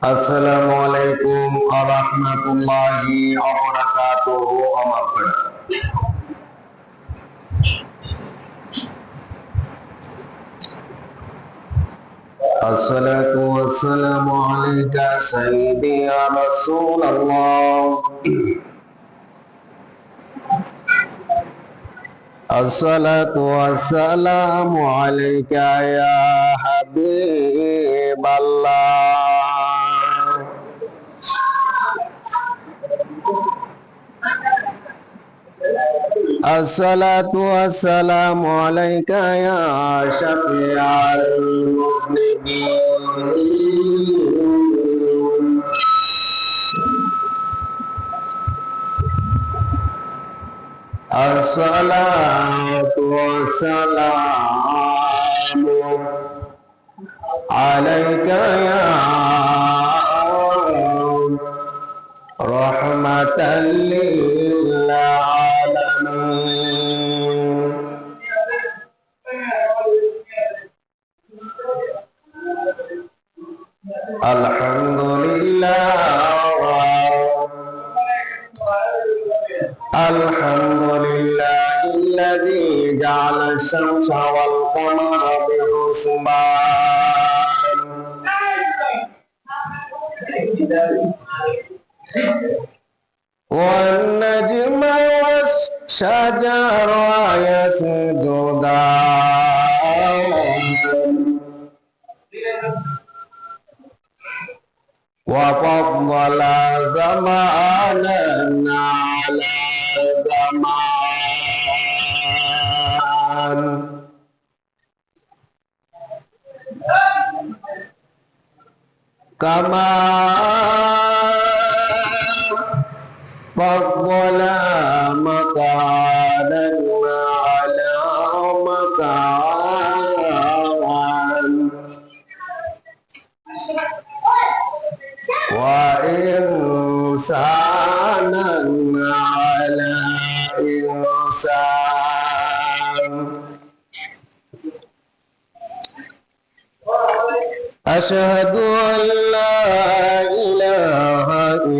السلام عليكم ورحمة الله وبركاته ومغفرة. الصلاة والسلام عليك سيدي يا رسول الله. الصلاة والسلام عليك يا حبيب الله. الصلاة والسلام عليك يا شفيع المذنبين. الصلاة والسلام عليك يا رحمة للعالمين. الحمد لله الحمد لله الذي جعل الشمس والقمر بحسبان والنجم والشجر يسجدان وفضل زمانا على زمان كما فضل مكانا على مكان وإنسانا على إنسان. أشهد أن لا إله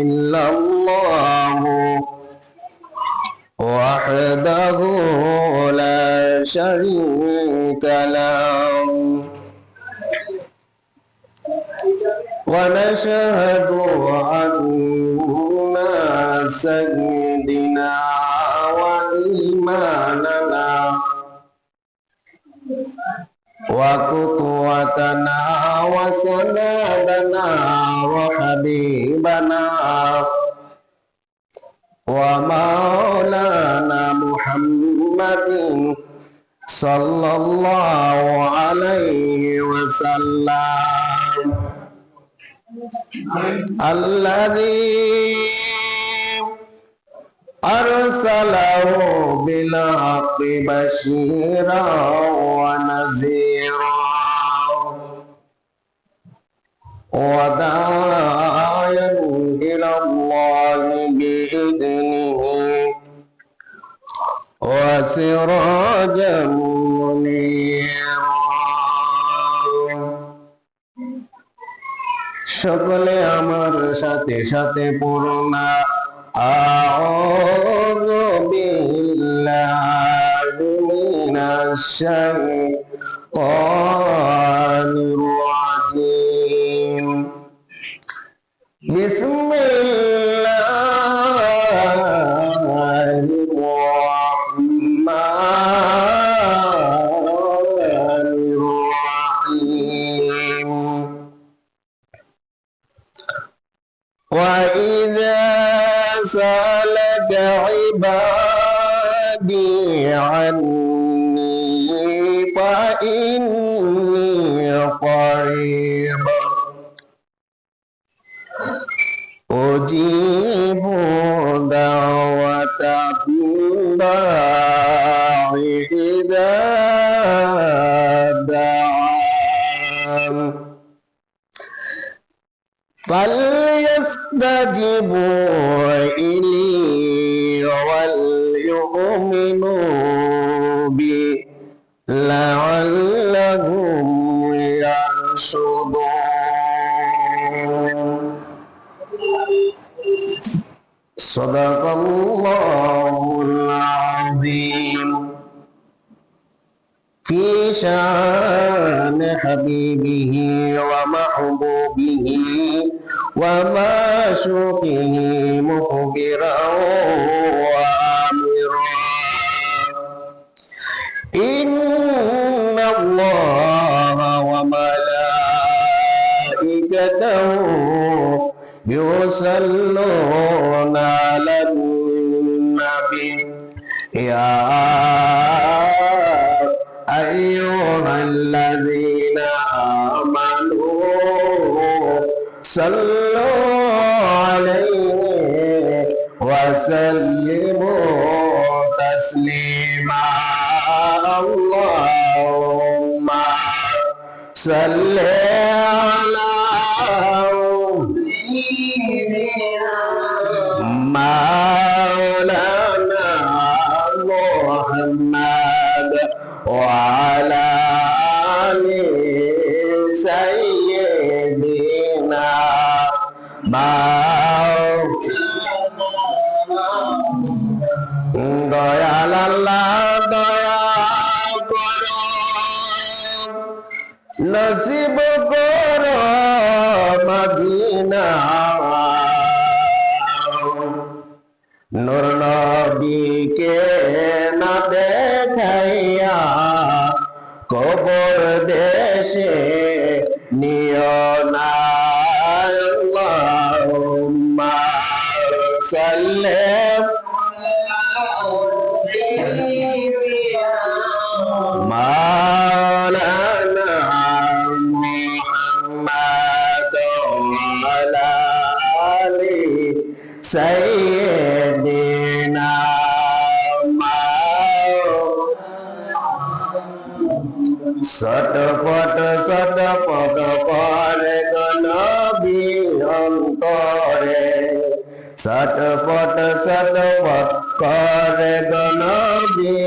إلا الله وحده لا شريك له ونشهد أن سيدنا وإمامنا وقدوتنا وسندنا وحبيبنا ومولانا محمد صلى الله عليه وسلم الذي أرسله بالحق بشيرا ونذيرا وداعيا إلى الله بإذنه وسراجا منيرا. সকলে আমার সাথে সাথে পড়না আউযু বিল্লাহি মিনাশ শাইতানির রাজিম। বিসমিল্লাহির রহমানির রহিম। وإذا سألك عبادي عني فإني قريب أجيب دعوة الداعي إذا دعان فليستجيبوا إلي وليؤمنوا بي لعلهم يرشدون. সাদাকাল্লাহুল আযীম। في شان حبيبه ومحبوبه ومعشوقه مخبرا وآمرا. إن الله وملائكته يصلون على النبي يا أيها الذين آمنوا صلوا عليه وسلموا تسليما. اللهم صل على مولانا محمد وعلى آل سيدنا দয়াল আল্লাহ দয়া করো, নসিব করো মদিনা। নূর নবীকে না দেখাইয়া কবর দেশে নিও না। আল্লাহুম্মা সাল্লি মাওলানা মুহাম্মদ ওয়ালা আলি সাইয়্যিদিনা। সটপট সটপট করে নবী অন্তরে, সটপট সটপট করে নবী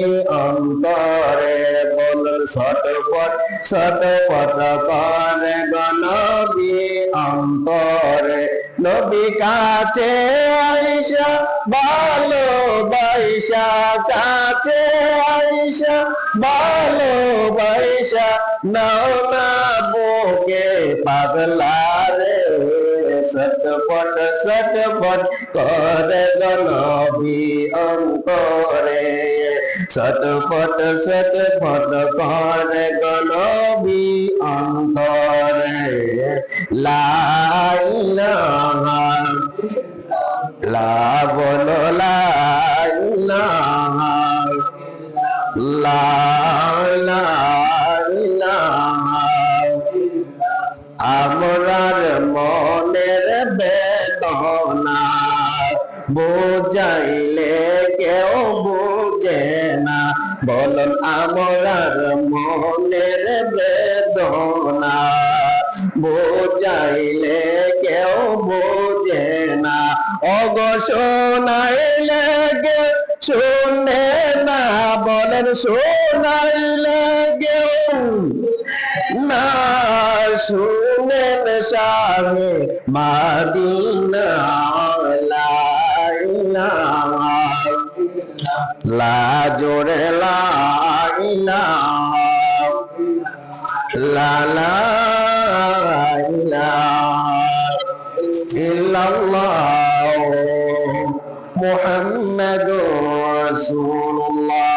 অন্তরে। বলুন সটপট সটপট করে নবী অন্তরে। নবী কাছে আইসা ভালোবাসা, কাছে আইসা ভালোবাসা নাও না বুকে পাগলা রে। সটপট সটপট করে নবী অন্তরে, সটপট সটপট করে নবী অন্তরে। লা ইলাহা লা বলো লা ইলাহা লা ইলাহা। আমরার মনের বেদনা বুঝাইলে কেউ বুঝে না। বলুন আমরার মনের বেদনা বুঝাইলে কেউ বুঝে না। ওগো শোনাইলে গে শুনে না, বলেন শোনাইলে কেউ না শুনেন শাহে মাদিনা। লা ইলাহা লা জোরে লা ইলাহা লা লা ইলাহা ইল্লাল্লাহ মুহাম্মাদুর রাসূলুল্লাহ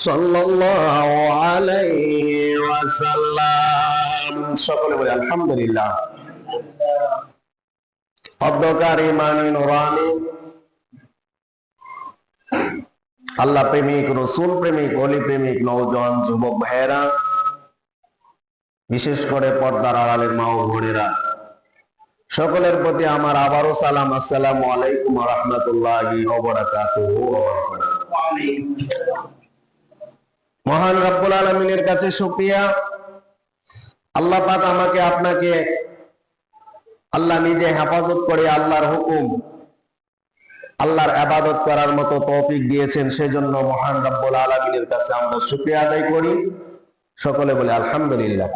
সাল্লাল্লাহু আলাইহি ওয়াসাল্লাম। সকলে বলে আলহামদুলিল্লাহ। অধ্যকার ইমানি নুরানি আল্লাহ প্রেমিক, রসুল প্রেমিক, অলি প্রেমিক নওজোয়ান যুবক ভাইয়েরা, বিশেষ করে পর্দার আড়ালের মা ও বোনেরা, সকলের প্রতি আমার আবারও সালাম। আসসালামু আলাইকুম ওয়া রাহমাতুল্লাহি ওয়া বারাকাতুহু। মহান রব্বুল আলামিনের কাছে শুকরিয়া, আল্লাহ পাক আমাকে আপনাকে আল্লাহ নিজে হেফাজত করে আল্লাহর হুকুম, আল্লাহর ইবাদত করার মতো তৌফিক দিয়েছেন। সেজন্য মহান রব্বুল আলামিনের কাছে আমরা শুকরিয়া আদায় করি। সকলে বলে আলহামদুলিল্লাহ।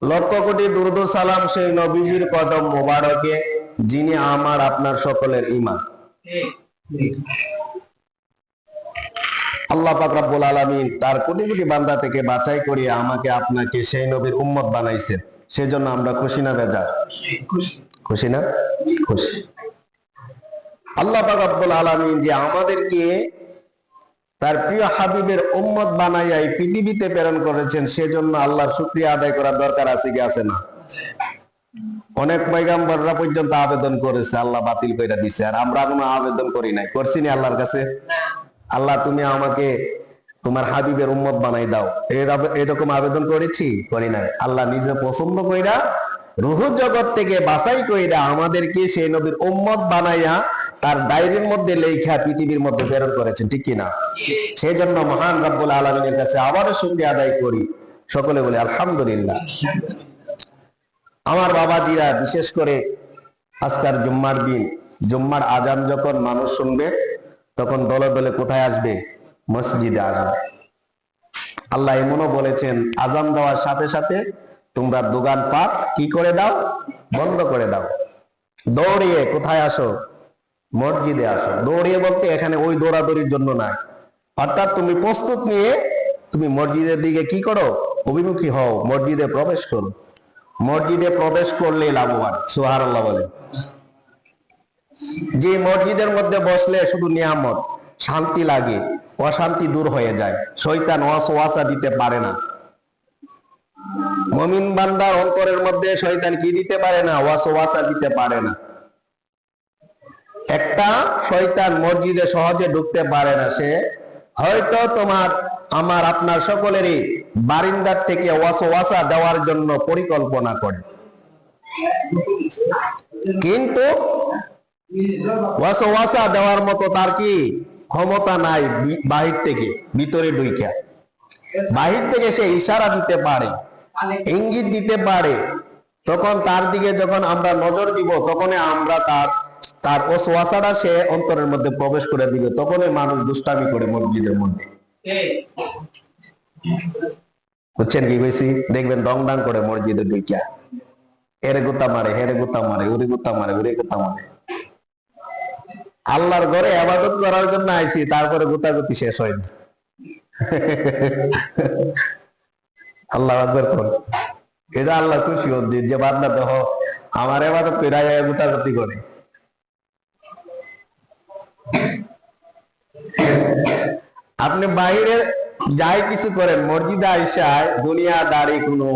লক্ষ কোটি দুরূদ সালাম সেই নবীজির কদম মোবারকে, যিনি আমার আপনার সকলের ঈমান। আল্লাহ পাক রব্বুল আলামিন তার কোটি কোটি বান্দা থেকে বাছাই করিয়ে আমাকে আপনাকে সেই নবীর উম্মত বানাইছেন। সেজন্য আমরা খুশি না বেজার? খুশি না? খুশি। আল্লাহ পাক রব্বুল আলামিন যে আমাদেরকে তার প্রিয় হাবিবের উম্মত বানাইয়া এই পৃথিবীতে প্রেরণ করেছেন, সেজন্য আল্লাহর শুকরিয়া আদায় করার দরকার আছে কি আছে না? অনেক পয়গম্বররা পর্যন্ত আবেদন করেছে, আল্লাহ বাতিল করে দিছে, আর আমরা কোনো আবেদন করি নাই। করছি না আল্লাহর কাছে? আল্লাহ তুমি আমাকে তোমার হাবিবের উম্মত বানাই দাও, এরকম আবেদন করেছি? করি নাই। আল্লাহ নিজে পছন্দ কইরা রুহ জগৎ থেকে বাছাই কইরা আমাদেরকে সেই নবীর উম্মত বানাইয়া তার ডায়েরির মধ্যে লেখা পৃথিবীর মধ্যে প্রেরণ করেছেন, ঠিক কিনা? সেই জন্য মহান রব্বুল আলামিনের কাছে আবারও শুকরিয়া আদায় করি। সকলে বলে আলহামদুলিল্লাহ। আমার বাবাজিরা, বিশেষ করে আজকের জুম্মার দিন, জুম্মার আজান যখন মানুষ শুনবে তখন দলে দলে কোথায় আসবে? মসজিদে আসবে। আল্লাহ এমনও বলেছেন, আজান দেওয়ার সাথে সাথে তোমরা দোকানপাট কি করে দাও? বন্ধ করে দাও। দৌড়িয়ে কোথায় আসো? মসজিদে আসো। দৌড়িয়ে বলতে এখানে ওই দৌড়াদৌড়ির জন্য নয়, অর্থাৎ তুমি প্রস্তুত নিয়ে তুমি মসজিদের দিকে কি করো? অভিমুখী হও, মসজিদে প্রবেশ করো। মসজিদে প্রবেশ করলে লাভবান। সুবহানাল্লাহ বলে। যে মসজিদের মধ্যে বসলে শুধু নিয়ামত, শান্তি লাগে, অশান্তি দূর হয়ে যায়, শয়তান ওয়াসওয়াসা দিতে পারে না। মুমিন বান্দার অন্তরের মধ্যে শয়তান কি দিতে পারে না? ওয়াসওয়াসা দিতে পারে না। একটা শয়তান মসজিদে সহজে ঢুকতে পারে না। সে হয়তো তোমার আমার আপনার সকলেরই বারিন্দার থেকে ওয়াসওয়াসা দেওয়ার জন্য পরিকল্পনা করে, কিন্তু ওয়াসওয়াসা দেওয়ার মতো তার কি ক্ষমতা নাই। বাহির থেকে ভিতরে ঢুইকা, বাহির থেকে সে ইশারা দিতে পারে, ইঙ্গিত দিতে পারে। তখন তার দিকে যখন আমরা নজর দিব, তখনই আমরা তার ওয়াসওয়াসাটা সে অন্তরের মধ্যে প্রবেশ করে দিবে। তখনই মানুষ দুষ্টামি করে মসজিদের মধ্যে। বুঝছেন কি কইছি? দেখবেন ডং ডাং করে মসজিদে ঢুইকা এরে গুতা মারে, হেরে গুতা মারে, উরে গুতা মারে, উরে গুতা মারে। আল্লাহর ঘরে ইবাদত করার জন্য আইছি, তারপরে গুতাগুতি শেষ হয় না। আল্লাহু আকবার কোন এটা আল্লাহ খুশি হন যে বান্দা দেহ আমার ইবাদত কইরা গুতাগুতি করে। আপনি বাইরে যাই কিছু করেন, মসজিদে আইসায় দুনিয়াদারি কোনো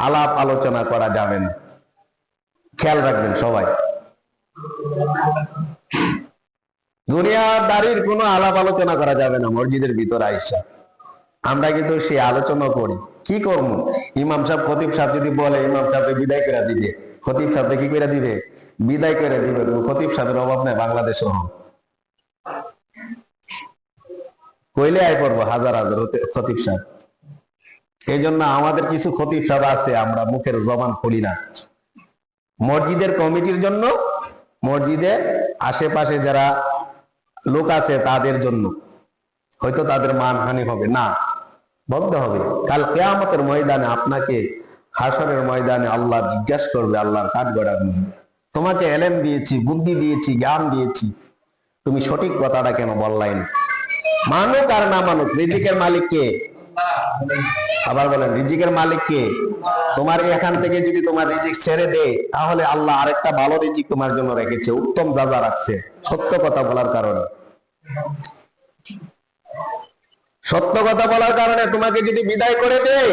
আলাপ আলোচনা করা যাবে না। খেয়াল রাখবেন সবাই, দুনিয়াদারির কোনো আলাপ আলোচনা করা যাবে না মসজিদের ভিতরে আইসা। আমরা কিন্তু সেই আলোচনা করি। কি করবো? ইমাম সাহেব খতিব সাহেব যদি বলে ইমাম সাহেব বিদায় করে দিবে, খতিব সাহেব কি করে দিবে? বিদায় করে দিবে। খতিব সাহেবের অভাব নাই বাংলাদেশ সহ। কইলে আই পড়বো হাজার হাজার খতিব সাহেব। এই জন্য আমাদের কিছু খতিব সাহেব আছে, আমরা মুখের জবান খুলি না। মসজিদের কমিটির জন্য, মসজিদের আশেপাশে যারা লোক আছে তাদের জন্য, হয়তো তাদের মানহানি হবে না, বলতে হবে। কাল কিয়ামতের ময়দানে আপনাকে, হাসরের ময়দানে আল্লাহ জিজ্ঞাসা করবে আল্লাহর কাঠগড়ার মধ্যে, তোমাকে এলেম দিয়েছি, বুদ্ধি দিয়েছি, জ্ঞান দিয়েছি, তুমি সঠিক কথাটা কেন বললাই না? মানুক আর না মানুক, রিজিকের মালিক কে? আবার বলেন, রিজিকের মালিক কে? তোমার এখান থেকে যদি তোমার রিজিক ছেড়ে দেয়, তাহলে আল্লাহ আরেকটা ভালো রিজিক তোমার জন্য রেখেছে, উত্তম যাজা রাখছে, সত্য কথা বলার কারণে। সত্য কথা বলার কারণে তোমাকে যদি বিদায় করে দেয়,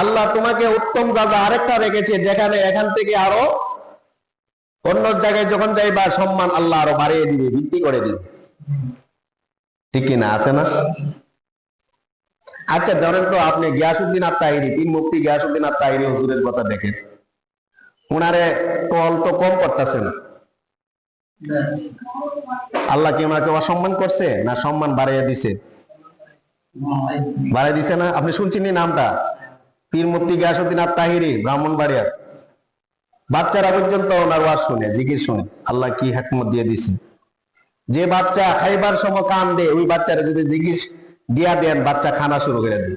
আল্লাহ তোমাকে উত্তম যাজা আরেকটা রেখেছে, যেখানে এখান থেকে আরো অন্য জায়গায় যখন যাইবা সম্মান আল্লাহ আরো বাড়িয়ে দিবে, বৃদ্ধি করে দিবে। ঠিক কিনা? আছে না? আচ্ছা ধরেন তো আপনি গিয়াসউদ্দিন আত-তাহিরি, পীর মুফতি গিয়াসউদ্দিন আত-তাহিরি হুজুরের কথা দেখেন, উনারে টল তো কম করতেছে না। আল্লাহ কি ওনাকে অসম্মান করছে না সম্মান বাড়াইয়া দিছে? বাড়াই দিছে না? আপনি শুনছেন নামটা? পীর মুফতি গিয়াসউদ্দিন আত-তাহিরি, ব্রাহ্মণবাড়িয়ার। বাচ্চারা পর্যন্ত ওনার ওয়াজ শুনে, জিকির শুনে। আল্লাহ কি হিকমত দিয়ে দিছে। যে বাচ্চা খাইবার সময় কান দেয়, ওই বাচ্চারা যদি জিকির দিয়া দেন, বাচ্চা খানা শুরু করে দেয়।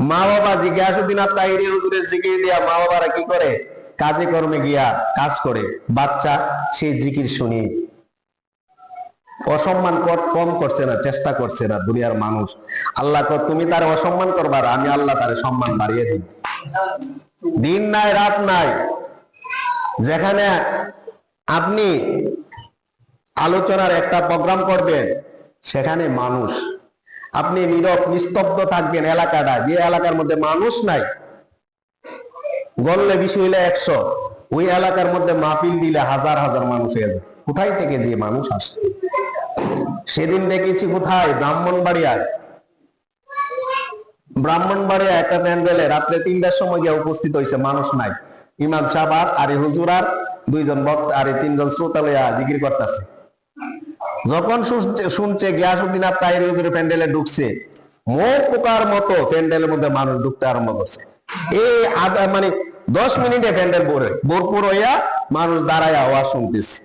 মা বাবা গিয়াসউদ্দিন আত-তাহিরি হুজুরের জিকির দিয়া মা বাবারা কি করে? কাজে কর্মে গিয়া কাজ করে, বাচ্চা সেই জিকির শুনি। অসম্মান কম করছে না, চেষ্টা করছে না দুনিয়ার মানুষ। আল্লাহ তুমি তার অসম্মান করবার, আমি আল্লাহ তার সম্মান বাড়িয়ে দিই। দিন নাই রাত নাই, যেখানে আপনি আলোচনার একটা প্রোগ্রাম করবেন সেখানে মানুষ, আপনি নীরব নিস্তব্ধ থাকবেন এলাকাটা, যে এলাকার মধ্যে মানুষ নাই, গড়লে বেশি হইলে 100, ওই এলাকার মধ্যে মাহফিল দিলে হাজার হাজার মানুষ এলো। কোথায় থেকে যে মানুষ আসে? সেদিন দেখেছি কোথায়, ব্রাহ্মণবাড়িয়া একটা প্যান্ডেলে রাত্রে 3টার সময় গিয়ে উপস্থিত হয়েছে, মানুষ নাই। ইমাম সাহেব আর হুজুর আর 2জন বক্তা আর 3জন শ্রোতা লইয়া জিকির করতেছে। যখন শুনছে গিয়াসউদ্দিন আর তাহির হুজুরের প্যান্ডেলে ঢুকছে, মুখ পোকার মতো প্যান্ডেলের মধ্যে মানুষ ঢুকতে আরম্ভ করছে। এই মানে 10 মিনিটে প্যান্ডেল ভরপুর হইয়া মানুষ দাঁড়ায় আওয়াজ শুনতেছে।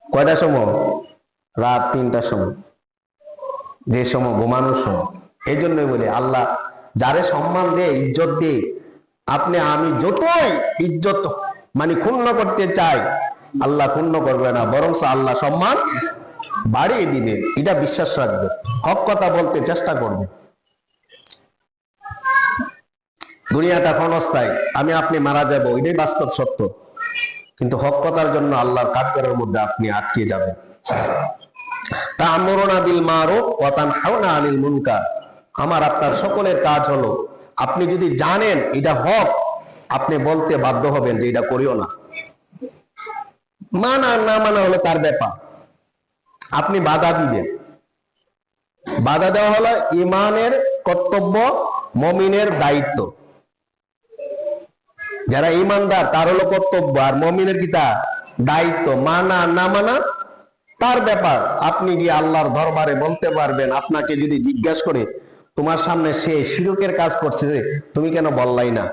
কয়টার সময়? রাত 3টার সময়, যে সময় ঘুমানোর সময়। এই জন্যই বলি আল্লাহ যারে সম্মান দেয়, ইজ্জত দেয়, আপনি আমি যতই ইজ্জত মানে ক্ষুণ্ণ করতে চাই, আল্লাহ ক্ষুণ্ণ করবে না, বরং আল্লাহ সম্মান বাড়িয়ে দিবে। এটা বিশ্বাস রাখবে, হক কথা বলতে চেষ্টা করবে। দুনিয়াটা ক্ষণস্থায়ী, আমি আপনি মারা যাব, এটাই বাস্তব সত্য। কিন্তু হক কথার জন্য আল্লাহর কাঠগড়ের মধ্যে আপনি আটকে যাবেন। তা'মুরুনা বিল মারুফ ওয়া তানহাউনা আনিল মুনকার। আমার আপনার সকলের কাজ হলো, আপনি যদি জানেন এটা হক, আপনি বলতে বাধ্য হবেন যে এটা করিও না। মানা না মানা হলো তার ব্যাপার, আপনি বাধা দিবেন। বাধা দেওয়া হলো ঈমানের কর্তব্য, মুমিনের দায়িত্ব। যারা ঈমানদার তার হলো কর্তব্য, আর মুমিনের কি তা দায়িত্ব। মানা না মানা তার ব্যাপার, আপনি গিয়ে আল্লাহর দরবারে বলতে পারবেন। আপনাকে যদি জিজ্ঞাসা করে তোমার সামনে সে শিরকের কাজ করছে, তুমি কেন বললাই না,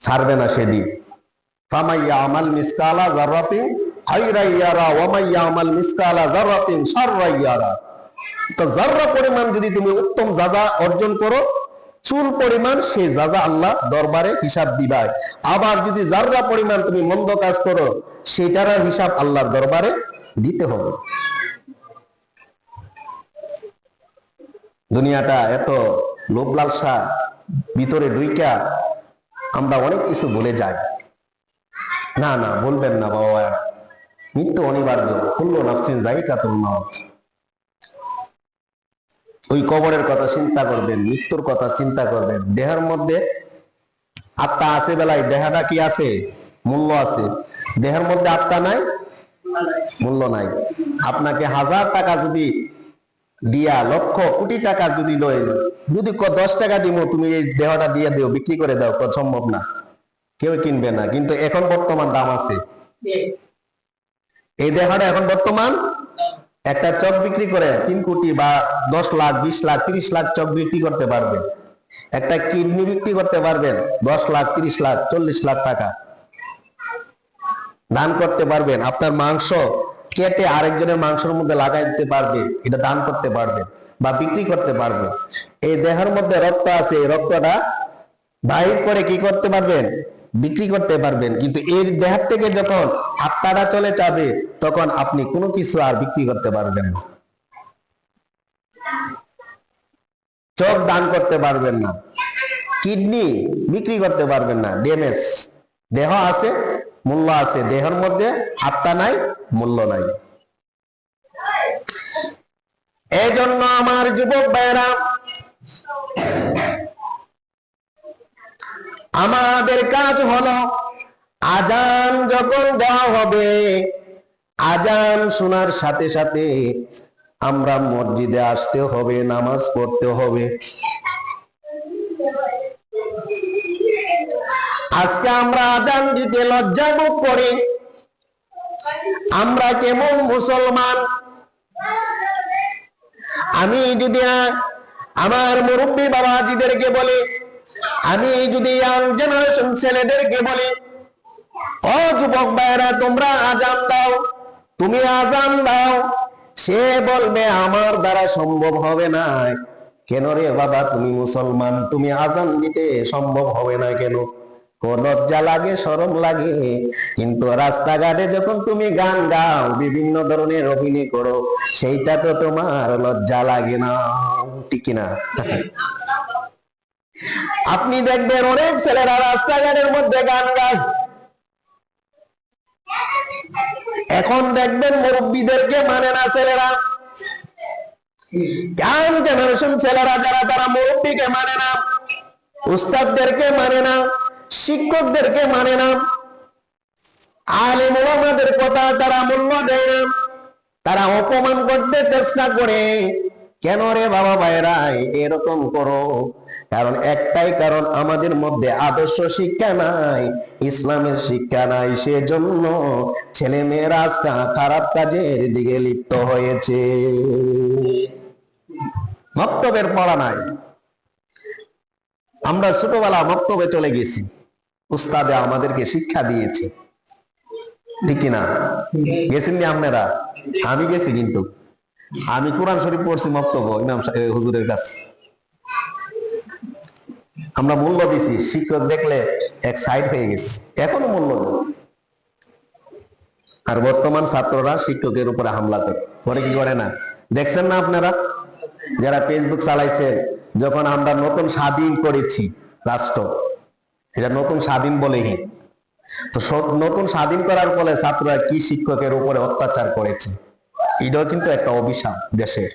ছাড়বে না সেদিন। ফামাইয়া আমাল মিসকালা যাররাতিন খায়রান ইয়ারা ওয়া মাইয়া আমাল মিসকালা যাররাতিন শাররান ইয়ারা। তো যাররা পরিমাণ যদি তুমি উত্তম যাজা অর্জন করো, চুল পরিমাণ সেই যাজা আল্লাহ দরবারে হিসাব দিবাই। আবার যদি যাররা পরিমাণ তুমি মন্দ কাজ করো, সেটার হিসাব আল্লাহর দরবারে দিতে হবে। দুনিয়াটা এত লোভ লালসা ভিতরে ঢুইকা আমরা অনেক কিছু বলে যাই। না না, বলবেন না বাবা, মৃত্যু অনিবার্য, কুল্লু নাফসিন যায়িকাতুল মাউত। ওই কবরের কথা চিন্তা করবেন, মৃত্যুর কথা চিন্তা করবেন। দেহের মধ্যে আত্মা আছে বেলায় দেহটা কি আছে? মূল্য আছে। দেহের মধ্যে আত্মা নাই, মূল্য নাই। আপনাকে 1000 টাকা যদি দিয়া, লক্ষ কোটি টাকা যদি লয়, যদি 10 টাকা দিব তুমি এই দেহটা দিয়ে দিও, বিক্রি করে দাও, সম্ভব না, কেউ কিনবে না। কিন্তু এখন বর্তমান দাম আছে। এই দেহটা এখন বর্তমান, একটা চক বিক্রি করে 3 কোটি বা 10 লাখ 20 লাখ 30 লাখ চক বিক্রি করতে পারবেন। একটা কিডনি বিক্রি করতে পারবেন 10 লাখ 30 লাখ 40 লাখ টাকা দান করতে পারবেন। আপনার মাংস কেটে আরেকজনের মাংসের মধ্যে লাগাই দিতে পারবে, এটা দান করতে পারবেন বা বিক্রি করতে পারবে। এই দেহের মধ্যে রক্ত আছে, এই রক্তটা বাহির করে কি করতে পারবেন? বিক্রি করতে পারবেন। কিন্তু এর দেহ থেকে যখন আত্মাটা চলে যাবে, তখন আপনি কোনো কিছু আর বিক্রি করতে পারবেন না। চোখ দান করতে পারবেন না, কিডনি বিক্রি করতে পারবেন না, ড্যামেজ। দেহ আছে, মূল্য আছে, দেহের মধ্যে আত্মা নাই, মূল্য নাই। এই জন্য আমার যুবক ভাইরা, আমাদের কাজ হলো আজান যখন দেওয়া হবে, আজান শোনার সাথে সাথে আমরা মসজিদে আসতে হবে, নামাজ পড়তে হবে। আজকে আমরা আজান দিতে লজ্জা বোধ করি। আমরা কেমন মুসলমান? আমি যদি আমার মুরব্বী বাবাজিদেরকে বলি, আমি যদি ইয়াং জেনারেশন ছেলেদেরকে বলি, ও যুবক ভাইরা তোমরা আজান দাও, তুমি আজান দাও, সে বলবে আমার দ্বারা সম্ভব হবে না। কেন রে বাবা তুমি মুসলমান, তুমি আজান দিতে সম্ভব হবে না কেন? লজ্জা লাগে, শরম লাগে, কিন্তু রাস্তাঘাটে যখন তুমি গান গাও, বিভিন্ন ধরনের অভিনয় করো, সেইটা তো তোমার লজ্জা লাগে না, ঠিক না? আপনি দেখবেন অনেক ছেলেরা রাস্তাঘাটের মধ্যে গান গায়। এখন দেখবেন মুরব্বীদেরকে মানে না ছেলেরা, ইয়াং জেনারেশন ছেলেরা যারা, তারা মুরব্বীকে মানে না, উস্তাদদেরকে মানে না, শিক্ষকদেরকে মানে না, আলেম ওলামাদের কথা তারা মূল্য দেয় না, তারা অপমান করতে চেষ্টা করে। কেন রে বাবা ভাইরা এরকম করো? কারণ একটাই কারণ, আমাদের মধ্যে আদর্শ শিক্ষা নাই, ইসলামের শিক্ষা নাই, সেজন্য ছেলে মেয়েরা আজকে খারাপ কাজের দিকে লিপ্ত হয়েছে। মক্তবের পড়া নাই। আমরা ছোটবেলা মক্তবে চলে গেছি, উস্তাদে আমাদেরকে শিক্ষা দিয়েছে, ঠিক কিনা? গেছেন নি আপনারা? আমি গেছি, কিন্তু আমি কোরআন শরীফ পড়ছি মক্তব ইমাম হুজুরের কাছে। আমরা মূল্য দিছি, শিক্ষক দেখলে এক সাইড হয়ে গেছি, এখনো মূল্য নেই। আর বর্তমান ছাত্ররা শিক্ষকের উপরে হামলা করে কি করে না? দেখছেন না আপনারা? যারা ফেসবুক চালাইছেন, যখন আমরা নতুন স্বাধীন করেছি রাষ্ট্র, এটা নতুন স্বাধীন বলেই, তো নতুন স্বাধীন করার ফলে ছাত্ররা কি শিক্ষকের উপরে অত্যাচার করেছে, এটাও কিন্তু একটা অভিশাপ দেশের।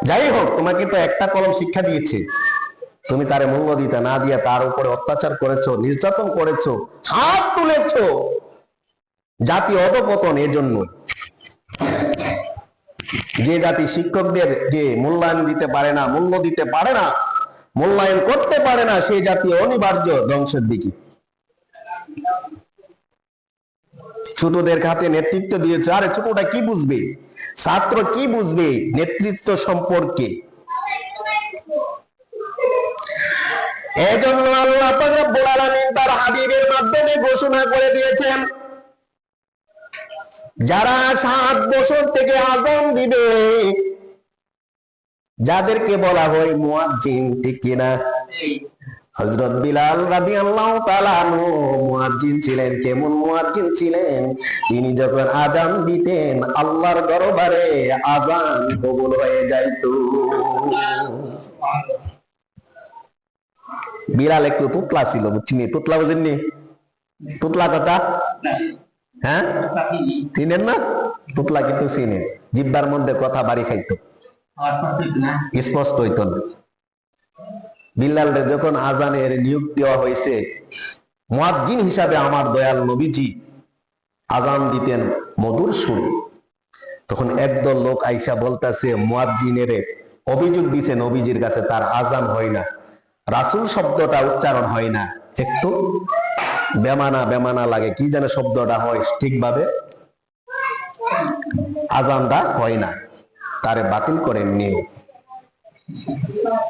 যাই হোক, তোমাকে তো একটা কলম শিক্ষা দিয়েছে, তুমি তারে মূল্য দিতে না দিয়ে তার উপরে অত্যাচার করেছো, নির্যাতন করেছো, হাত তুলেছো, জাতি অধপতন। এর জন্য যে জাতি শিক্ষকদের যে মূল্যায়ন দিতে পারে না, মূল্য দিতে পারে না, মূল্যায়ন করতে পারে না, সেই জাতি অনিবার্য ধ্বংসের দিকে। ছোটদের হাতে নেতৃত্ব দিয়েছে, আরে ছোটটা কি বুঝবে, ছাত্র কি বুঝবে নেতৃত্ব সম্পর্কে? এজন্য আল্লাহ পাক রব্বুল আলামিন তার হাবিবের মাধ্যমে ঘোষণা করে দিয়েছেন, যারা 7 বছর থেকে আযান দিবে, যাদেরকে বলা হয় মুয়াজ্জিন, ঠিক কিনা? হযরত বিলাল রাদিয়াল্লাহু তাআলা আনহু মুয়াজ্জিন ছিলেন। কেমন মুয়াজ্জিন ছিলেন? তিনি যখন আযান দিতেন, আল্লাহর দরবারে আযান কবুল হয়ে যাইত। বিলাল একটু তুতলা ছিল, বুঝছিনি? তুতলা বুঝেননি? তুতলা কথা, হ্যাঁ চিনেন না? তুতলা কিন্তু চিনেন, জিহ্বার মধ্যে কথা বাড়ি খাইতো, স্পষ্ট হইতো না। বিলালের যখন আজানের নিয়োগ দেওয়া হয়েছে মুয়াজ্জিন হিসাবে, আমার দয়াল নবীজি আজান দিতেন মধুর সুরে, তখন একদল লোক আইসা বলতেছে, মুয়াজ্জিনের অভিযোগ দিছে নবীজির কাছে, তার আজান হয় না, রাসূল শব্দটা উচ্চারণ হয় না, একটু বেমানা বেমানা লাগে, কি যেন শব্দটা হয় ঠিকভাবে, আজানটা হয় না, তারে বাতিল করেন নিয়োগ।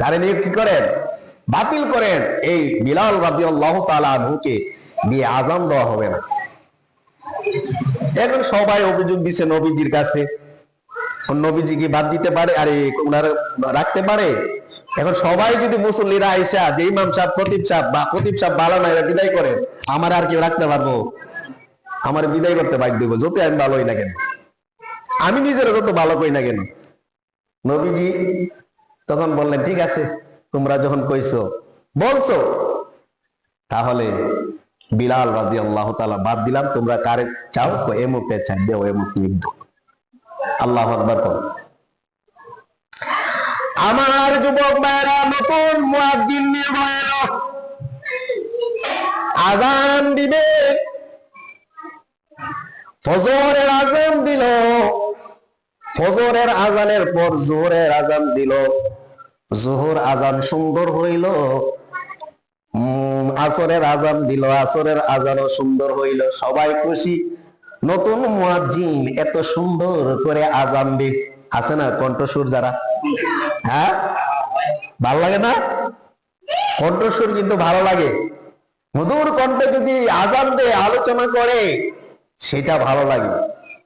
তারে নিয়োগ কি করেন? বাতিল করেন। এই বিলাল রাদিয়াল্লাহু তাআলা আনহুকে দিয়ে আজান দেওয়া হবে না। এখন সবাই অভিযোগ দিছে নবীজির কাছে, নবীজি কি বাদ দিতে পারে? আরে ওনারা রাখতে পারে? এখন সবাই যদি মুসল্লিরা আইসা যে ইমাম সাহেব, খতিব সাহেব বা খতিব সাহেব ভালো না, এরা বিদায় করেন, আমার আর কেউ রাখতে পারবো? আমার বিদায় করতে বাধ্য দেবো, যত আমি ভালো হই না কেন, আমি নিজেরা যত ভালো করি না কেন। নবীজি তখন বললেন, ঠিক আছে, তোমরা যখন কইছো বলছো, তাহলে বিলাল রাদিয়াল্লাহু তাআলা বাদ দিলাম, তোমরা কারে চাও? এমুকে চাই, দেও এমুক লিখদ। আল্লাহু আকবার। আমার যুবক ভাইরা, নতুন মুয়াজ্জিন নিয়োগ হলো, আযান দিবে, ফজরের আযান দিল, ফজরের আযানের পর যোহরের আযান দিল, যোহর আযান সুন্দর হইল, আসরের আযান দিল, আসরের আযানও সুন্দর হইল, সবাই খুশি। নতুন মুয়াজ্জিন এত সুন্দর করে আযান দিবে, আছে না কণ্ঠস্বর যারা, হ্যাঁ ভালো লাগে না? কণ্ঠস্বর কিন্তু ভালো লাগে, মধুর কণ্ঠে যদি আযান দিয়ে আলোচনা করে সেটা ভালো লাগে।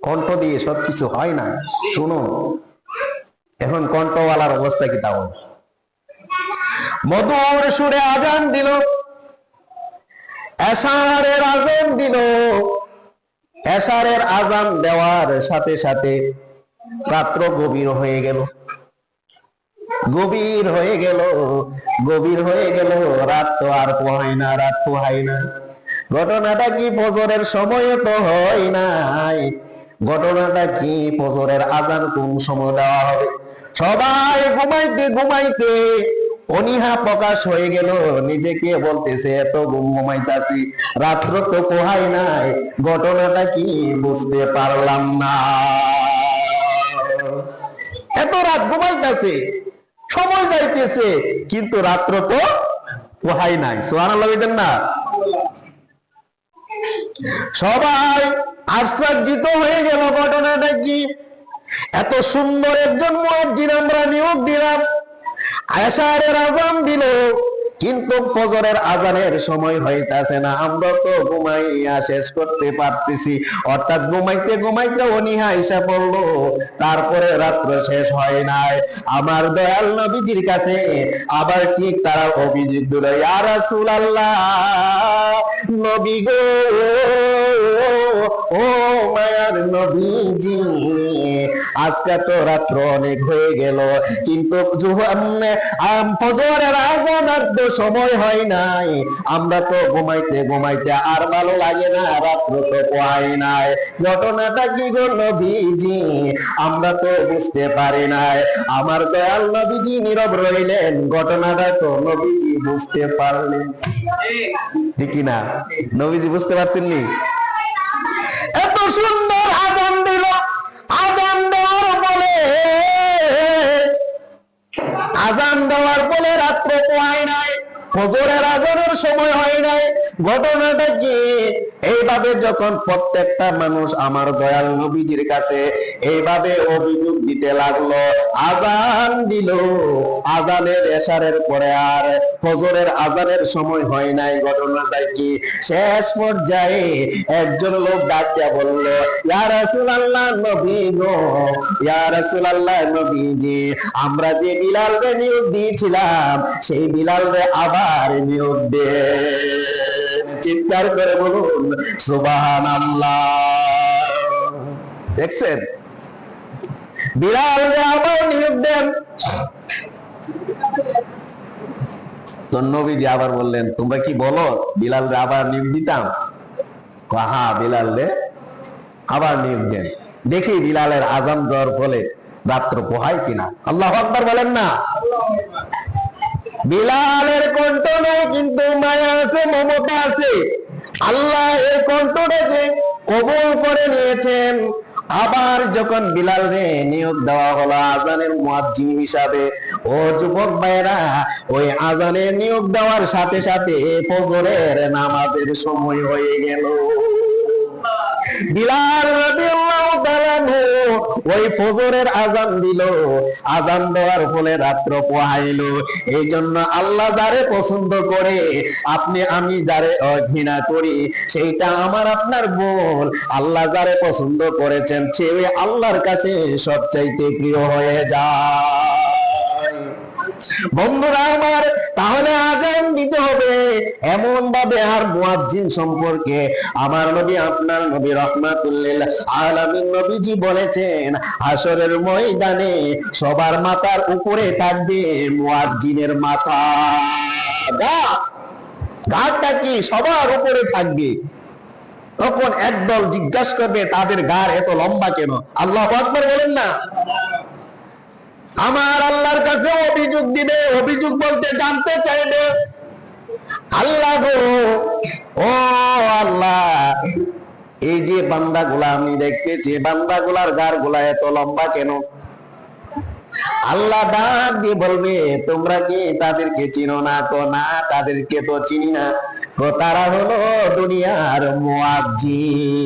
কণ্ঠ দিয়ে সবকিছু হয় না, শুনো। এখন কণ্ঠওয়ালার অবস্থা কি তাও? মধুর সুরে আজান দিল, এশারের আজান দিল। এশারের আজান দেওয়ার সাথে সাথে রাত্র গভীর হয়ে গেল, গভীর হয়ে গেল, গভীর হয়ে গেল। রাত তো আর পোহায় না, রাত পোহায় না। ঘটনাটা কি ফজরের সময় তো হয় নাই। ঘটনাটা কি ফজরের আজান কোন সময় দেওয়া হবে? সবাই ঘুমাইতে ঘুমাইতে অনীহা প্রকাশ হয়ে গেল। নিজেকে বলতেছে এত ঘুমাইতাছি, রাত্র তো পোহায় নাই, ঘটনাটা কি বুঝতে পারলাম না। এত রাত ঘুমাইতেছে, সময় যাইতেছে, কিন্তু রাত্র তো পোহাই নাই। সুবহানাল্লাহ বলেন না? সবাই আশ্চর্যিত হয়ে গেল। ঘটনাটা কি? এত সুন্দর একজন মুয়াজ্জিন আমরা নিয়োগ দিলাম, এশারের আজান দিল, কিন্তু ফজরের আজানের সময় হইতাছে না। আমরা তো ঘুমাইয়া শেষ করতে পারতেছি, অর্থাৎ ঘুমাইতে ঘুমাইতে অনীহা এসে পড়লো, তারপরে রাত্র শেষ হয় নাই। আমার দয়াল নবীজির কাছে আবার ঠিক তারা অভিযোগ দিল, ইয়া রাসূলুল্লাহ, নবী গো, ও মায়ার নবীজি, আজকে তো রাত্র অনেক হয়ে গেল, কিন্তু ফজরের আজানের তো সময় হয় নাই। আমরা তো ঘুমাইতে ঘুমাইতে আর ভালো লাগে না, রাত্র তো পোহাই নাই। ঘটনাটা কি গো নবীজি? আমরা তো বুঝতে পারি নাই। আমার দয়াল নবীজি নীরব রইলেন। ঘটনাটা তো নবীজি বুঝতে পারলেন, ঠিক না? নবীজি বুঝতে পারছেন নি? এত সুন্দর আজান দিল, আজান দেওয়ার বলে, আজান দেওয়ার বলে রাত্র পোহায় নাই, ফজরের আজানের সময় হয় নাই। ঘটনাটা কি? এইভাবে যখন প্রত্যেকটা মানুষ আমার দয়াল নবীজির কাছে এইভাবে অভিযোগ দিতে লাগলো, আজান দিল, আজানের এশারের পরে আর ফজরের আজানের সময় হয় নাই। ঘটনাটা কি? শেষ পর্যায়ে একজন লোক ডাক দিয়া বলল, ইয়া রাসূলুল্লাহ, নবী গো, ইয়া রাসূলুল্লাহ, নবীজি, আমরা যে বিলালকে নিয়োগ দিয়েছিলাম, সেই বিলালকে আবার নিয়োগ দেন। চিৎকার করে বলুন সুবহানাল্লাহ। দেখছেন? বিলালকে আবার নিয়োগ দেন। তো নবীজি আবার বললেন, তোমরা কি বলো বিলালকে আবার নিয়োগ দিতাম? হ্যাঁ, বিলালকে আবার নিয়োগ দেন, দেখি বিলালের আজান দেওয়ার ফলে রাত্র পোহায় কিনা। আল্লাহু আকবার বলেন না? বিলালের কণ্ঠ নেই, কিন্তু মায়া আছে, মমতা আছে। আল্লাহ এই কণ্ঠটাকে কবুল করে নিয়েছেন। আবার যখন বিলালকে নিয়োগ দেওয়া হলো আজানের মুয়াজ্জিন হিসাবে, ও যুবক ভাইরা, ওই আজানের নিয়োগ দেওয়ার সাথে সাথে ফজরের নামাজের সময় হয়ে গেল। বিলাল রাদিয়াল্লাহু তাআলা ওই ফজরের আজান দিল, আজান দেওয়ার ফলে রাত্র পোহাইলো। এই জন্য আল্লাহ যারে পছন্দ করে, আপনি আমি যারে ঘৃণা করি, সেইটা আমার আপনার ভুল। আল্লাহ যারে পছন্দ করেছেন, সে আল্লাহর কাছে সবচাইতে প্রিয় হয়ে যায়। বন্ধুরা আমার, তাহলে আজান দিতে হবে এমন ভাবে। আর মুয়াজ্জিন সম্পর্কে আমার নবী, আপনার নবী রাহমাতুল লিল আলামিন নবীজি বলেছেন, হাসরের ময়দানে সবার মাথার উপরে থাকবে মুয়াজ্জিনের মাথা। গাড়টা কি সবার উপরে থাকবে। তখন একদল জিজ্ঞাসা করবে, তাদের গাড় এত লম্বা কেন? আল্লাহু আকবার বলেন না? আমার আল্লাহর কাছে অভিযোগ দিবে। অভিযোগ বলতে জানতে চাইবে, আল্লাহ গো, ও আল্লাহ, এই যে বান্দাগুলা আমি দেখতেছি, বান্দাগুলার গাড় গুলা এত লম্বা কেন? আল্লাহ ডাক দিয়ে বলবে, তোমরা কি তাদেরকে চিনো না? তো না, তাদেরকে তো চিনি না। তো তারা হলো দুনিয়ার মুয়াজ্জিন।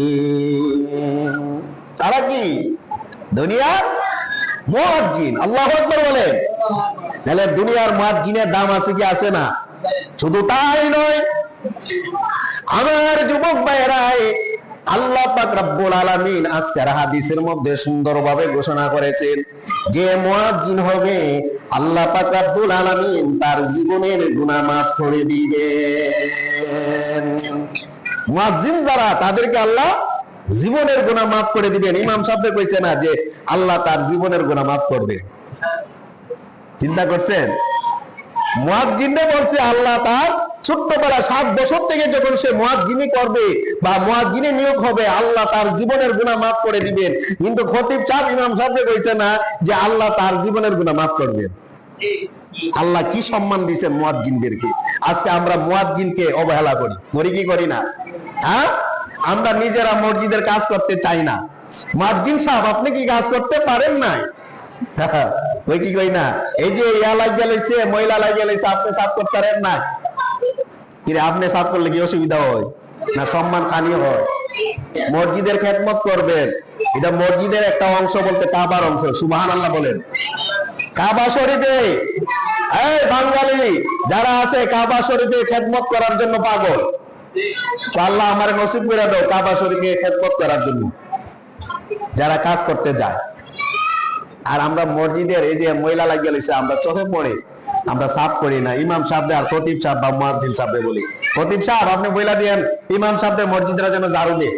তারা কি? দুনিয়ার মুয়াজ্জিন। আল্লাহু আকবার বলেন। তাহলে দুনিয়ার মুয়াজ্জিনের দাম আছে কি আছে না? শুধু তাই নয়, আমার যুবক ভাইরা, আল্লাহ পাক রব্বুল আলামিন আজকের হাদিসের মধ্যে সুন্দরভাবে ঘোষণা করেছেন যে মুয়াজ্জিন হবে আল্লাহ পাক রব্বুল আলামিন তার জীবনের গুনাহ মাফ করে দিবেন। মুয়াজ্জিন যারা তাদেরকে আল্লাহ জীবনের গুনাহ মাফ করে দিবেন। ইমাম সাহেব কইছে না যে আল্লাহ তার জীবনের গুনাহ মাফ করবে, চিন্তা করছেন? মুয়াজ্জিনরা বলছে আল্লাহ তার ছোট্টবেলা 7 বছর থেকে যখন সে মুয়াজ্জিনি করবে বা মুয়াজ্জিনে নিয়োগ হবে আল্লাহ তার জীবনের গুনাহ মাফ করে দিবেন। কিন্তু খতিব সাহেব ইমাম সাহেব কইছে না যে আল্লাহ তার জীবনের গুনাহ মাফ করবেন। আল্লাহ কি সম্মান দিয়েছেন মুয়াজ্জিনদেরকে। আজকে আমরা মুয়াজ্জিনকে অবহেলা করি, করি কি করি না? হ্যাঁ, আমরা নিজেরা মসজিদের কাজ করতে চাই না। মুয়াজ্জিন সাহেব আপনি কি কাজ করতে পারেন না? ওই কি কই না, এই যে ইয়া লাগিয়া লইছে, মহিলা লাগিয়া লইছে, আপনি সাফ করতে পারেন না? কিরে, আপনি সাফ করলে কি অসুবিধা হয় না? সম্মান খানি হয়। মসজিদের খেদমত করবেন, এটা মসজিদের একটা অংশ, বলতে কাবার অংশ। সুবহানাল্লাহ বলেন। কাবা শরীফে এই বাঙালি যারা আছে কাবা শরীফে খেদমত করার জন্য পাগল, আল্লাহ আমারে নসিব করে দাও কাবা শরীফে খেদমত করার জন্য যারা কাজ করতে যায়। আর আমরা মসজিদের এই যে মহিলা লাগিয়ে লইছে, আমরা চোখে পড়ে আমরা সাফ করি না। ইমাম সাহেব আর খতিব সাহেব বা মুয়াজ্জিন সাহেব বলি, খতিব সাহেব আপনি বইলা দিয়েন ইমাম সাহেব মসজিদরা যেন ঝাড়ু দেয়।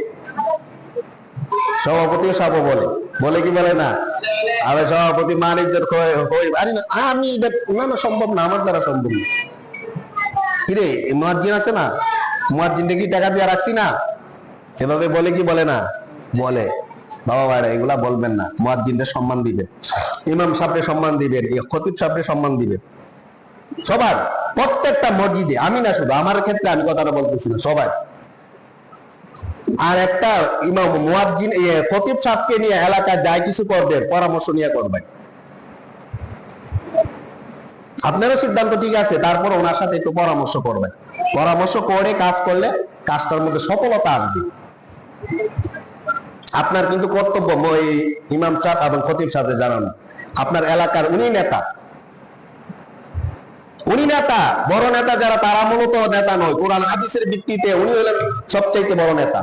সভাপতি সাহেব বলে, বলে কি বলে না? আরে সভাপতি মান ইজ্জত আরে না, আমি না সম্ভব না, আমার দ্বারা সম্ভব না। কিরে, মুয়াজ্জিন আছে না, মুয়াজ্জিনকে কি টাকা দিয়ে রাখছি না? এভাবে বলে কি বলে না? বলে। বাবা ভাইরা এগুলা বলবেন না। মুয়াজ্জিনদের সম্মান দিবেন, ইমাম সাহেবকে সম্মান দিবেন, খতিব সাহেবকে সম্মান দিবেন। সবার, প্রত্যেকটা মসজিদে, আমি না শুধু আমার ক্ষেত্রে আমি কথাটা বলতেছি না, সবাই। আর একটা ইমাম মুয়াজ্জিন খতিব সাহেবকে নিয়ে এলাকায় যাই কিছু করবেন, পরামর্শ নিয়ে করবেন। আপনারও সিদ্ধান্ত ঠিক আছে, তারপর ওনার সাথে একটু পরামর্শ করবেন। পরামর্শ করে কাজ করলে কাজটার মধ্যে সফলতা আসবে। আপনার কিন্তু কর্তব্য ওই ইমাম সাহেব এবং খতিব সাহেবকে জানানো। আপনার এলাকার উনি নেতা, উনি নেতা, বড় নেতা যারা তারা মূলত নেতা নয়, কোরআন হাদিসের ভিত্তিতে উনি হলেন সবচাইতে বড় নেতা।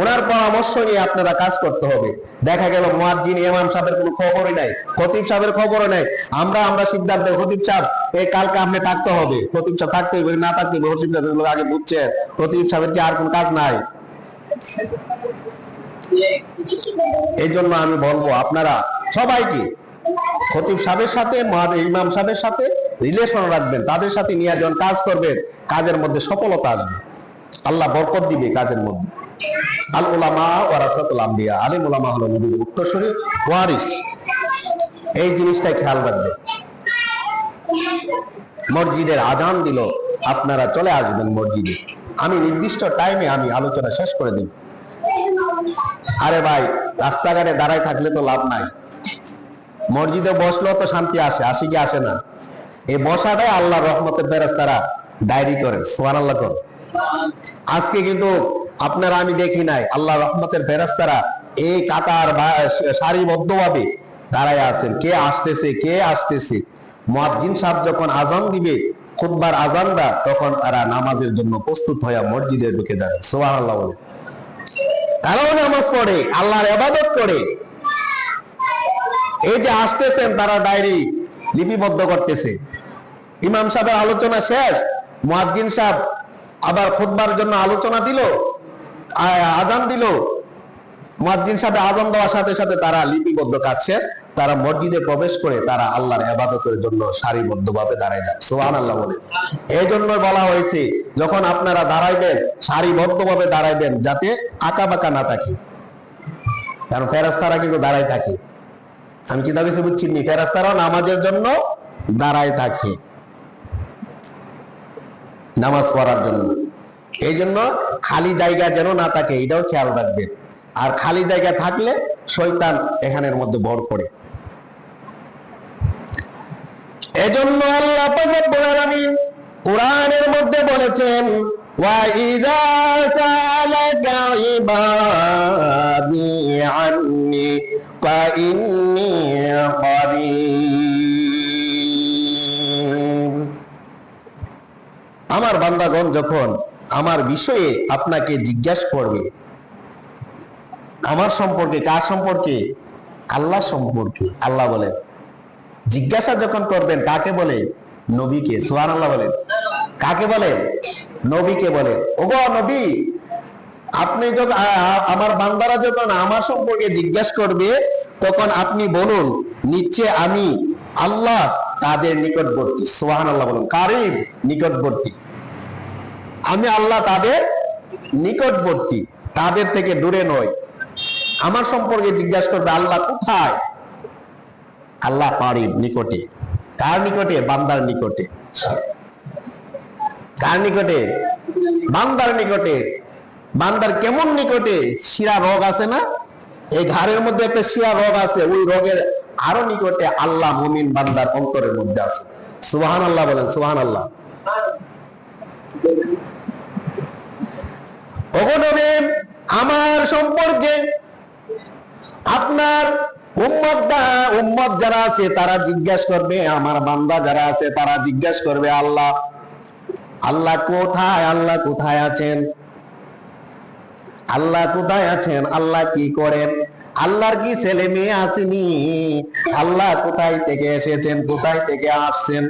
ওনার পরামর্শ নিয়ে আপনারা কাজ করতে হবে। দেখা গেল মুয়াজ্জিন ইমাম সাহেবের কোনো খবরই নাই, খতিব সাহেবের খবরও নাই, আমরা সিদ্ধান্ত খতিব সাহেব এই কালকে আপনি থাকতে হবে, খতিব সাহেব থাকতে হবে, না থাকতে হবে, খতিব সাহেব আগে বুঝছেন খতিব সাহেবের কি আর কোনো কাজ নাই? এই জন্য আমি বলবো আপনারা সবাইকে খতিব সাহেবের সাথে ইমাম সাহেবের সাথে রিলেশন রাখবেন, তাদের সাথে নিয়ে যখন কাজ করবেন কাজের মধ্যে সফলতা আসবে, আল্লাহ বরকত দিবে কাজের মধ্যে। আল উলামা ওয়ারাসাতুল আম্বিয়া, আলিম উলামা হলো নবীর উত্তরসূরি ওয়ারিস। এই জিনিসটাই খেয়াল রাখবেন। মসজিদের আজান দিল, আপনারা চলে আসবেন মসজিদে, আমি নির্দিষ্ট টাইমে আমি আলোচনা শেষ করে দিই। আরে ভাই, রাস্তাঘাটে দাঁড়ায় থাকলে তো লাভ নাই, মসজিদে বসলেও তো শান্তি আসে কি আসে না? এই বসাটাই আল্লাহ রহমতের ফেরেশতারা ডায়েরি করে, সুবহানাল্লাহ করে। আজকে কিন্তু আপনারা আমি দেখি নাই, আল্লাহ রহমতের ফেরেশতারা এই কাতার বা সারিবদ্ধভাবে দাঁড়ায় আছেন, কে আসতেছে। মুয়াজ্জিন সাহেব যখন আজান দিবে, খুতবার আজানটা, তখন তারা নামাজের জন্য প্রস্তুত হয়ে মসজিদে ঢুকে যাবে, সুবহানাল্লাহ বলে। তারাও নামাজ পড়ে, আল্লাহর ইবাদত করে। এই যে আসতেছেন, তারা ডায়েরি লিপিবদ্ধ করতেছে। ইমাম সাহেবের আলোচনা শেষ, মুয়াজ্জিন সাহেব আবার খুতবার জন্য আলোচনা দিল, আজান দিল। মুয়াজ্জিন সাহেব আজান দেওয়ার সাথে সাথে তারা লিপিবদ্ধ কাজ শেষ, তারা মসজিদে প্রবেশ করে তারা আল্লাহর ইবাদতের জন্য সারিবদ্ধভাবে দাঁড়ায় যায়, সুবহানাল্লাহ বলে। এই জন্য বলা হয়েছে যখন আপনারা দাঁড়াইবেন সারিবদ্ধভাবে দাঁড়াইবেন, যাতে আঁকা বাঁকা না থাকে। কারণ ফেরেশতারা কিন্তু দাঁড়ায় থাকে, আমি কি দাবিছে বুঝছিনি? ফেরেশতারাও নামাজের জন্য দাঁড়ায় থাকে, নামাজ পড়ার জন্য। এই জন্য খালি জায়গা যেন না থাকে, এটাও খেয়াল রাখবেন। আর খালি জায়গা থাকলে শয়তান এখানের মধ্যে ভর করে। এজন্য আল্লাহ পাক রব্বুল আলামিন কোরআনের মধ্যে বলেছেন, ওয়া ইযা সালাকা ইবাদি আন্নী ফা ইন্নী কারীব। আমার বান্দাগণ যখন আমার বিষয়ে আপনাকে জিজ্ঞাসা করবে, আমার সম্পর্কে, কার সম্পর্কে? আল্লাহ সম্পর্কে। আল্লাহ বলেন, জিজ্ঞাসা যখন করবেন কাকে বলে? নবীকে। সুবহানাল্লাহ বলেন। কাকে বলে? নবীকে বলে। ওগো নবী, আপনি যখন আমার বান্দারা যখন আমার সম্পর্কে জিজ্ঞাসা করবে, তখন আপনি বলুন, নিশ্চয় আমি আল্লাহ তাদের নিকটবর্তী। সুবহানাল্লাহ বলুন। কারীব, নিকটবর্তী। আমি আল্লাহ তাদের নিকটবর্তী, তাদের থেকে দূরে নয়। আমার সম্পর্কে জিজ্ঞাসা করবে আল্লাহ কোথায়? আল্লাহ কারীব, নিকটে। কার নিকটে? বান্দার নিকটে। কার নিকটে? বান্দার নিকটে। বান্দার কেমন নিকটে? শিরা রোগ আছে না, এই ঘাড়ের মধ্যে একটা শিরা রোগ আছে, ওই রোগের আরো নিকটে আল্লাহ মুমিন বান্দার অন্তরের মধ্যে আছে। সুবহানাল্লাহ বলেন। সুবহানাল্লাহ। ওগো নবী, আমার সম্পর্কে আপনার উম্মত যারা আছে তারা জিজ্ঞাসা করবে, আমার বান্দা যারা আছে তারা জিজ্ঞাসা করবে আল্লাহ আল্লাহ কোথায়? আল্লাহ কোথায় আছেন? আল্লাহ কোথায় আছেন? আল্লাহ কি করেন? আল্লাহর কি ছেলে মেয়ে আসেনি? আল্লাহ কোথায় থেকে এসেছেন, কোথায় থেকে আসছেন?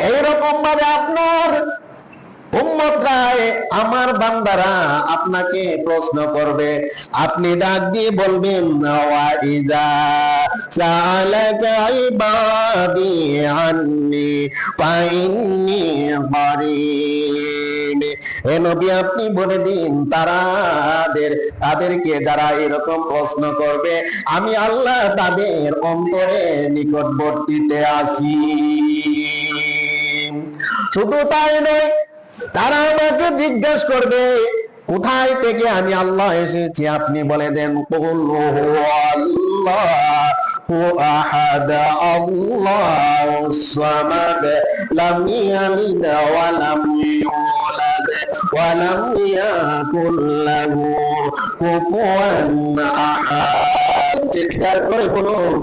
এইরকম ভাবে আপনার উম্মতরায়, আমার বান্দারা আপনাকে প্রশ্ন করবে। আপনি ডাক দিয়ে বলবেন, ওয়া ইযা সালাকা ইবাদি আন্নি ফাইন্নী কারীব। হে নবী, আপনি বলে দিন তাদেরকে যারা এরকম প্রশ্ন করবে, আমি আল্লাহ তাদের অন্তরে নিকটবর্তীতে আছি। শুধু তাই নয়, তারা আমাকে জিজ্ঞাসা করবে কোথায় থেকে আমি আল্লাহ এসেছি। আপনি বলে দেন, আল্লাহু আহাদ আল্লাহুস সামাদ লাম ইয়ালিদ ওয়া লাম ইউলাদ ওয়া লাম ইয়াকুল লাহু কুফুয়ান আহাদ। চিৎকার করে বলুন।